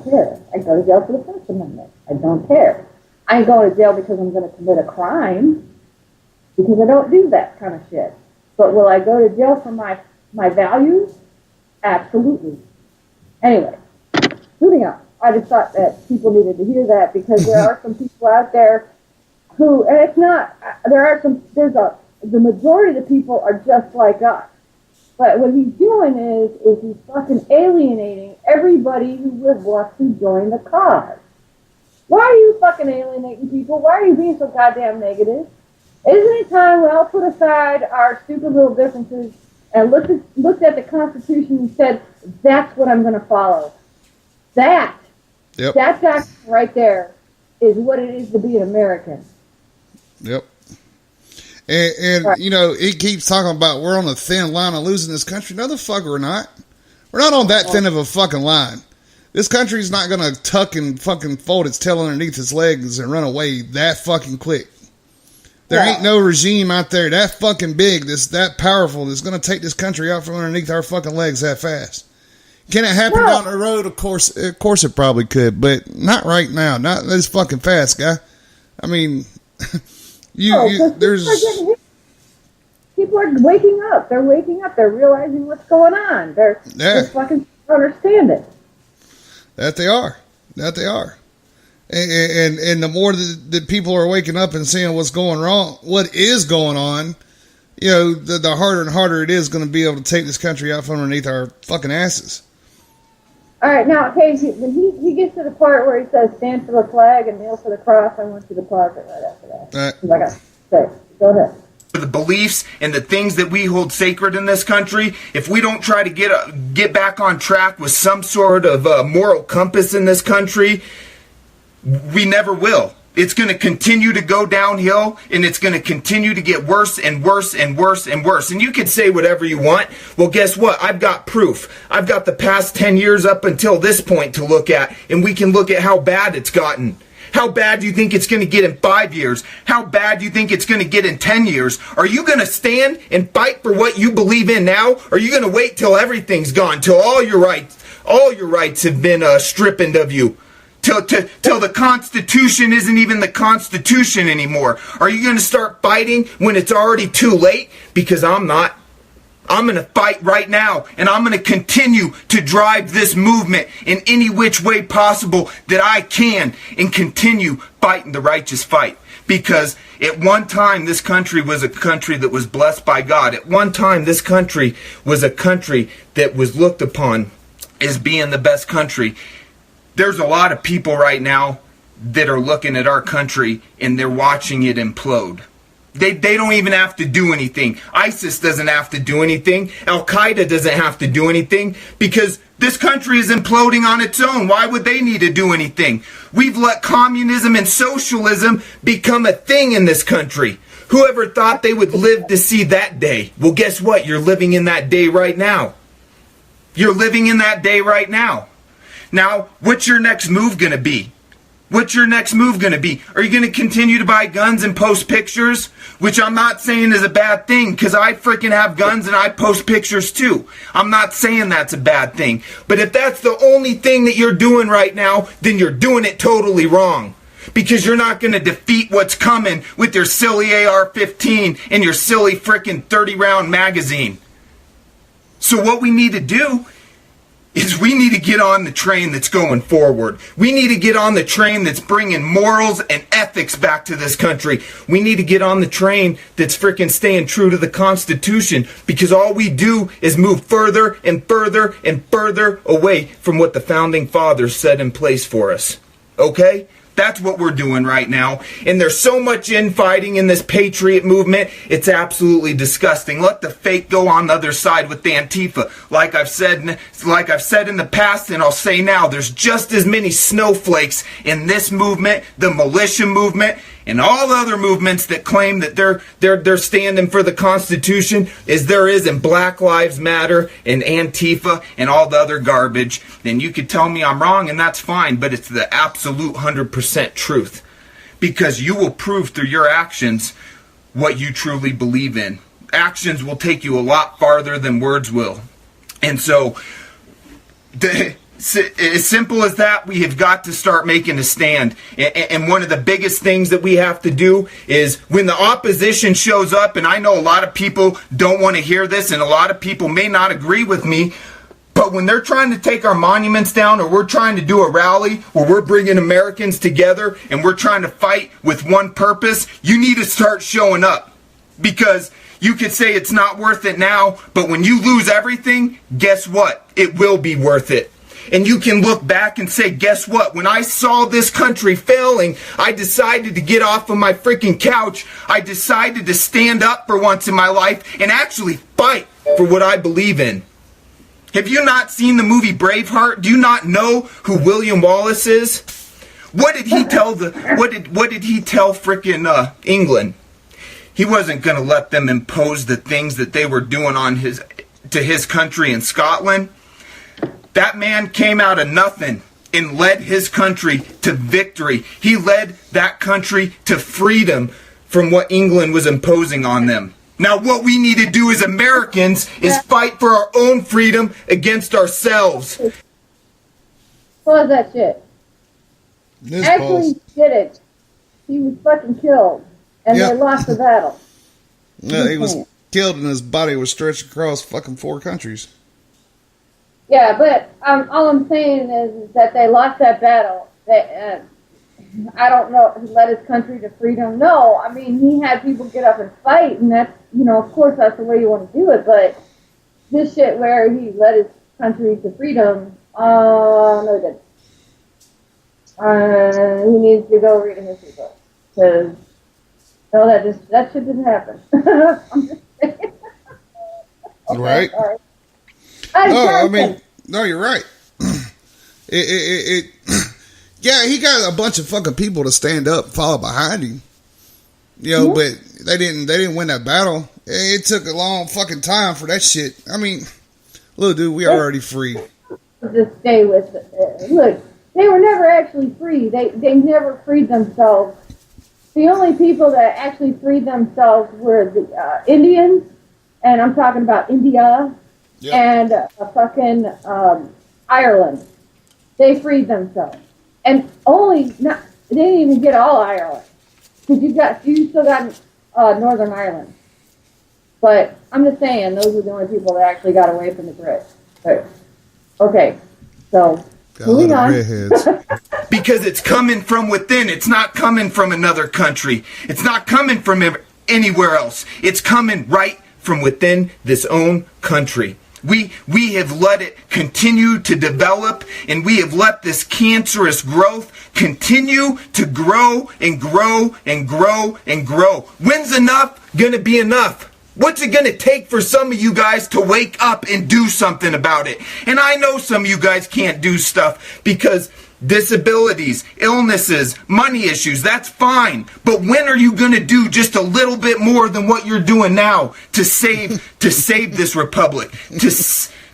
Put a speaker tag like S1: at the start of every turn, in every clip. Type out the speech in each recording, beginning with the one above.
S1: care. I go to jail for the First Amendment. I don't care. I ain't going to jail because I'm going to commit a crime, because I don't do that kind of shit. But will I go to jail for my values? Absolutely. Anyway, moving on. I just thought that people needed to hear that, because there are some people out there who, and it's not, the majority of the people are just like us. But what he's doing is he's fucking alienating everybody who would want to join the cause. Why are you fucking alienating people? Why are you being so goddamn negative? Isn't it time we all put aside our stupid little differences and looked at the Constitution and said, that's what I'm going to follow? That document right there is what it is to be an American.
S2: Yep. And right. You know, it keeps talking about we're on a thin line of losing this country. No, the fuck we're not. We're not on that thin of a fucking line. This country's not going to tuck and fucking fold its tail underneath its legs and run away that fucking quick. There ain't no regime out there that fucking big, that powerful, that's going to take this country out from underneath our fucking legs that fast. Can it happen down the road? Of course it probably could, but not right now. Not this fucking fast, guy. I mean, there's...
S1: People are waking up. They're waking up. They're realizing what's going on. They're fucking understand it.
S2: That they are. And the more that people are waking up and seeing what is going on, you know, the harder and harder it is going to be able to take this country out from underneath our fucking asses.
S1: All right, now, okay, when he gets to the part where he says, stand for the flag and kneel for the cross, I want you to pause it right after that. All right. I got to say, go ahead.
S3: The beliefs and the things that we hold sacred in this country, if we don't try to get back on track with some sort of moral compass in this country, we never will. It's going to continue to go downhill, and it's going to continue to get worse and worse and worse and worse. And you can say whatever you want. Well, guess what? I've got proof. I've got the past 10 years up until this point to look at, and we can look at how bad it's gotten. How bad do you think it's going to get in 5 years? How bad do you think it's going to get in 10 years? Are you going to stand and fight for what you believe in now? Or are you going to wait till everything's gone, till all your rights have been stripped of you? Till the Constitution isn't even the Constitution anymore? Are you going to start fighting when it's already too late? Because I'm not. I'm going to fight right now, and I'm going to continue to drive this movement in any which way possible that I can, and continue fighting the righteous fight. Because at one time, this country was a country that was blessed by God. At one time, this country was a country that was looked upon as being the best country. There's a lot of people right now that are looking at our country, and they're watching it implode. They don't even have to do anything. ISIS doesn't have to do anything. Al-Qaeda doesn't have to do anything, because this country is imploding on its own. Why would they need to do anything? We've let communism and socialism become a thing in this country. Whoever thought they would live to see that day? Well, guess what? You're living in that day right now. You're living in that day right now. Now, what's your next move going to be? What's your next move going to be? Are you going to continue to buy guns and post pictures? Which I'm not saying is a bad thing, because I freaking have guns and I post pictures too. I'm not saying that's a bad thing. But if that's the only thing that you're doing right now, then you're doing it totally wrong. Because you're not going to defeat what's coming with your silly AR-15 and your silly freaking 30-round magazine. So what we need to do is we need to get on the train that's going forward. We need to get on the train that's bringing morals and ethics back to this country. We need to get on the train that's freaking staying true to the Constitution, because all we do is move further and further and further away from what the Founding Fathers set in place for us. Okay? That's what we're doing right now. And there's so much infighting in this patriot movement, it's absolutely disgusting. Let the fake go on the other side with the Antifa. Like I've said in the past, and I'll say now, there's just as many snowflakes in this movement, the militia movement, and all the other movements that claim that they're standing for the Constitution, as there is in Black Lives Matter and Antifa and all the other garbage. And you could tell me I'm wrong, and that's fine, but it's the absolute 100% truth. Because you will prove through your actions what you truly believe in. Actions will take you a lot farther than words will. And so as simple as that, we have got to start making a stand. And one of the biggest things that we have to do is when the opposition shows up, and I know a lot of people don't want to hear this, and a lot of people may not agree with me, but when they're trying to take our monuments down, or we're trying to do a rally where we're bringing Americans together and we're trying to fight with one purpose, you need to start showing up. Because you could say it's not worth it now, but when you lose everything, guess what? It will be worth it. And you can look back and say, guess what? When I saw this country failing, I decided to get off of my freaking couch. I decided to stand up for once in my life and actually fight for what I believe in. Have you not seen the movie Braveheart? Do you not know who William Wallace is? What did he tell what did he tell frickin' England? He wasn't going to let them impose the things that they were doing to his country in Scotland. That man came out of nothing and led his country to victory. He led that country to freedom from what England was imposing on them. Now what we need to do as Americans is fight for our own freedom against ourselves.
S1: What was that shit? Actually did it. He was fucking killed. And they lost the battle.
S2: Yeah, he was killed and his body was stretched across fucking 4 countries.
S1: Yeah, but all I'm saying is that they lost that battle. I don't know, he led his country to freedom. No, I mean, he had people get up and fight, and that's, of course that's the way you want to do it, but this shit where he led his country to freedom, no he didn't. He needs to go read a history book, because, no, that shit didn't happen. I'm just saying. Okay,
S2: right.
S1: Sorry.
S2: No, you're right. Yeah, he got a bunch of fucking people to stand up and follow behind him. But they didn't win that battle. It took a long fucking time for that shit. I mean, look, dude, we already free.
S1: Just stay with it. Look, they were never actually free. They never freed themselves. The only people that actually freed themselves were the Indians, and I'm talking about India. Yep. And fucking Ireland. They freed themselves. And they didn't even get all Ireland. Because you still got Northern Ireland. But I'm just saying, those are the only people that actually got away from the Brits. But, okay, so moving on.
S3: Because it's coming from within. It's not coming from another country. It's not coming from anywhere else. It's coming right from within this own country. We have let it continue to develop, and we have let this cancerous growth continue to grow and grow and grow and grow. When's enough gonna be enough? What's it gonna take for some of you guys to wake up and do something about it? And I know some of you guys can't do stuff because disabilities, illnesses, money issues, that's fine. But when are you going to do just a little bit more than what you're doing now to save this republic,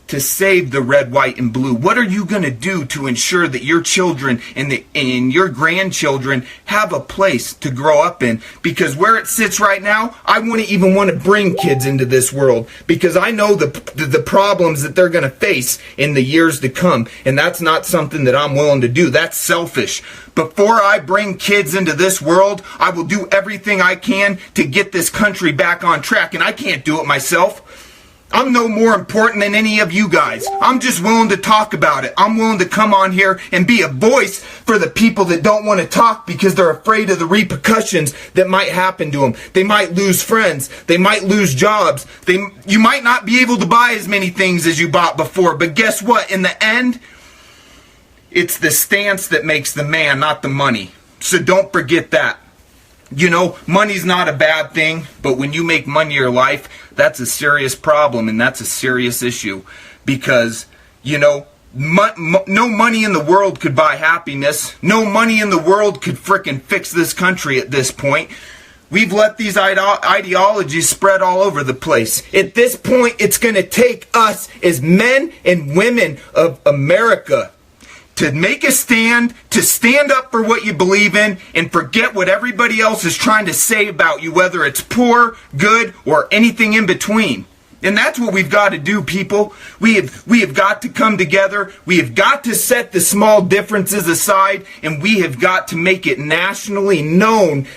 S3: to save the red, white, and blue? What are you going to do to ensure that your children and your grandchildren have a place to grow up in? Because where it sits right now, I wouldn't even want to bring kids into this world because I know the problems that they're going to face in the years to come. And that's not something that I'm willing to do. That's selfish. Before I bring kids into this world, I will do everything I can to get this country back on track. And I can't do it myself. I'm no more important than any of you guys. I'm just willing to talk about it. I'm willing to come on here and be a voice for the people that don't want to talk because they're afraid of the repercussions that might happen to them. They might lose friends. They might lose jobs. You might not be able to buy as many things as you bought before. But guess what? In the end, it's the stance that makes the man, not the money. So don't forget that. Money's not a bad thing, but when you make money your life, that's a serious problem, and that's a serious issue. Because, no money in the world could buy happiness. No money in the world could frickin' fix this country at this point. We've let these ideologies spread all over the place. At this point, it's going to take us as men and women of America to make a stand, to stand up for what you believe in, and forget what everybody else is trying to say about you, whether it's poor, good, or anything in between. And that's what we've got to do, people. We have got to come together. We have got to set the small differences aside, and we have got to make it nationally known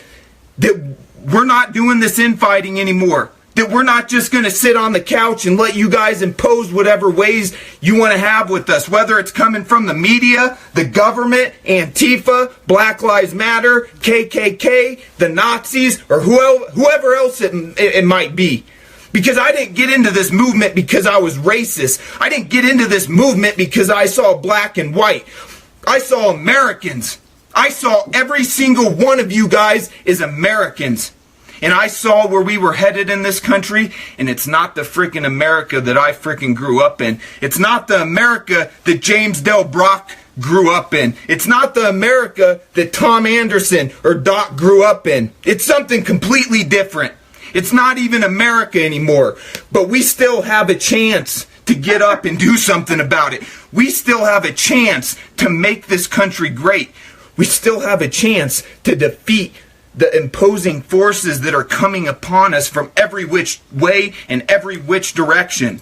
S3: that we're not doing this infighting anymore. That we're not just going to sit on the couch and let you guys impose whatever ways you want to have with us, whether it's coming from the media, the government, Antifa, Black Lives Matter, KKK, the Nazis, or whoever else it might be. Because I didn't get into this movement because I was racist. I didn't get into this movement because I saw black and white. I saw Americans. I saw every single one of you guys as Americans. And I saw where we were headed in this country, and it's not the freaking America that I freaking grew up in. It's not the America that James Del Brock grew up in. It's not the America that Tom Anderson or Doc grew up in. It's something completely different. It's not even America anymore. But we still have a chance to get up and do something about it. We still have a chance to make this country great. We still have a chance to defeat the imposing forces that are coming upon us from every which way and every which direction.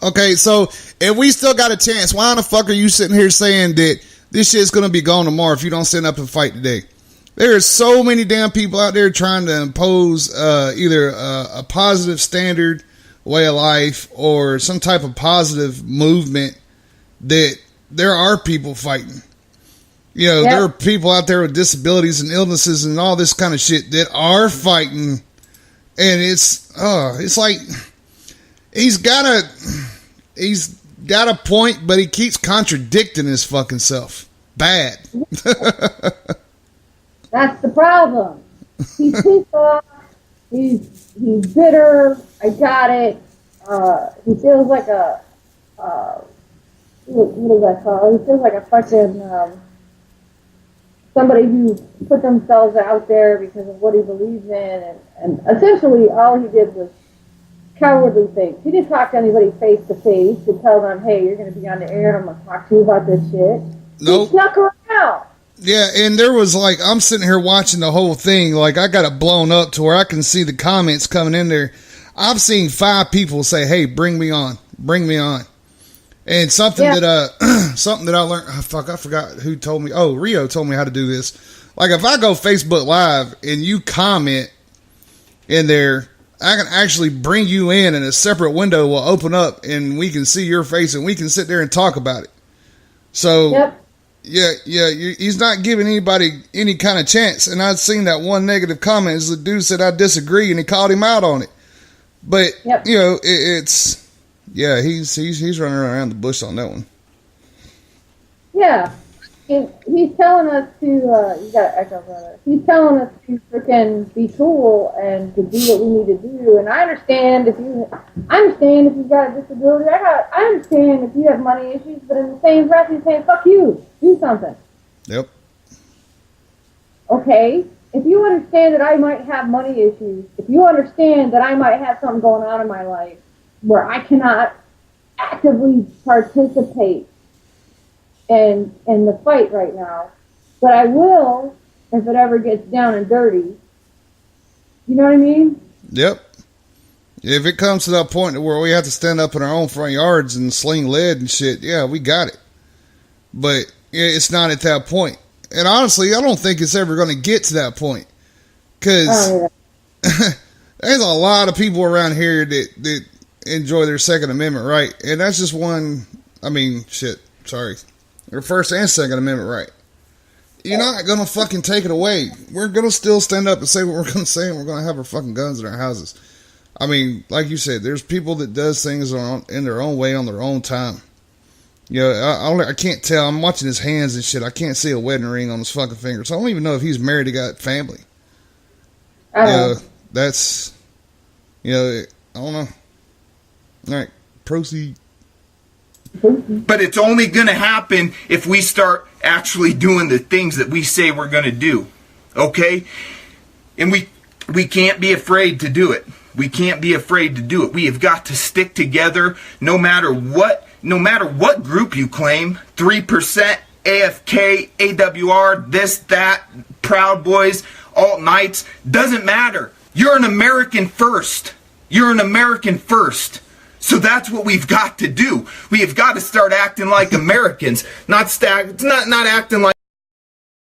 S2: Okay, so if we still got a chance, why the fuck are you sitting here saying that this shit's going to be gone tomorrow if you don't stand up and fight today? There are so many damn people out there trying to impose either a positive standard way of life or some type of positive movement that there are people fighting. You know, there are people out there with disabilities and illnesses and all this kind of shit that are fighting. And it's like he's got a point, but he keeps contradicting his fucking self. Bad.
S1: That's the problem. He's pissed off. He's bitter. I got it. He feels like a what is that called? He feels like a fucking somebody who put themselves out there because of what he believes in, and essentially all he did was cowardly things. He didn't talk to anybody face to face to tell them, hey, you're going to be on the air and I'm going to talk to you about this shit.
S2: Nope.
S1: He snuck around.
S2: Yeah, and there was like, I'm sitting here watching the whole thing, like I got it blown up to where I can see the comments coming in there. I've seen 5 people say, hey, bring me on. And something that I learned, I forgot who told me. Oh, Rio told me how to do this. Like if I go Facebook Live and you comment in there, I can actually bring you in and a separate window will open up and we can see your face and we can sit there and talk about it. So, he's not giving anybody any kind of chance. And I'd seen that one negative comment is the dude said I disagree and he called him out on it. But, you know, it's... Yeah, he's running around the bush on that one. Yeah,
S1: he's telling us to. You got to echo, brother. He's telling us to freaking be cool and to do what we need to do. And I understand if you've got a disability. I understand if you have money issues. But in the same breath, he's saying, "Fuck you, do something."
S2: Yep.
S1: Okay. If you understand that I might have money issues, if you understand that I might have something going on in my life where I cannot actively participate in the fight right now, but I will if it ever gets down and dirty. You know what I mean?
S2: Yep. If it comes to that point where we have to stand up in our own front yards and sling lead and shit, yeah, we got it. But it's not at that point. And honestly, I don't think it's ever going to get to that point. Because there's a lot of people around here that enjoy their Second Amendment right. And that's just one, their First and Second Amendment right. You're not going to fucking take it away. We're going to still stand up and say what we're going to say, and we're going to have our fucking guns in our houses. I mean, like you said, there's people that does things in their own way on their own time. You know, I can't tell. I'm watching his hands and shit. I can't see a wedding ring on his fucking finger. So I don't even know if he's married. He got family. That's, I don't know. All right, proceed.
S3: But it's only going to happen if we start actually doing the things that we say we're going to do. Okay? And we can't be afraid to do it. We can't be afraid to do it. We have got to stick together no matter what group you claim. 3%, AFK, AWR, this, that, Proud Boys, Alt Knights. Doesn't matter. You're an American first. You're an American first. So that's what we've got to do. We have got to start acting like Americans, not acting like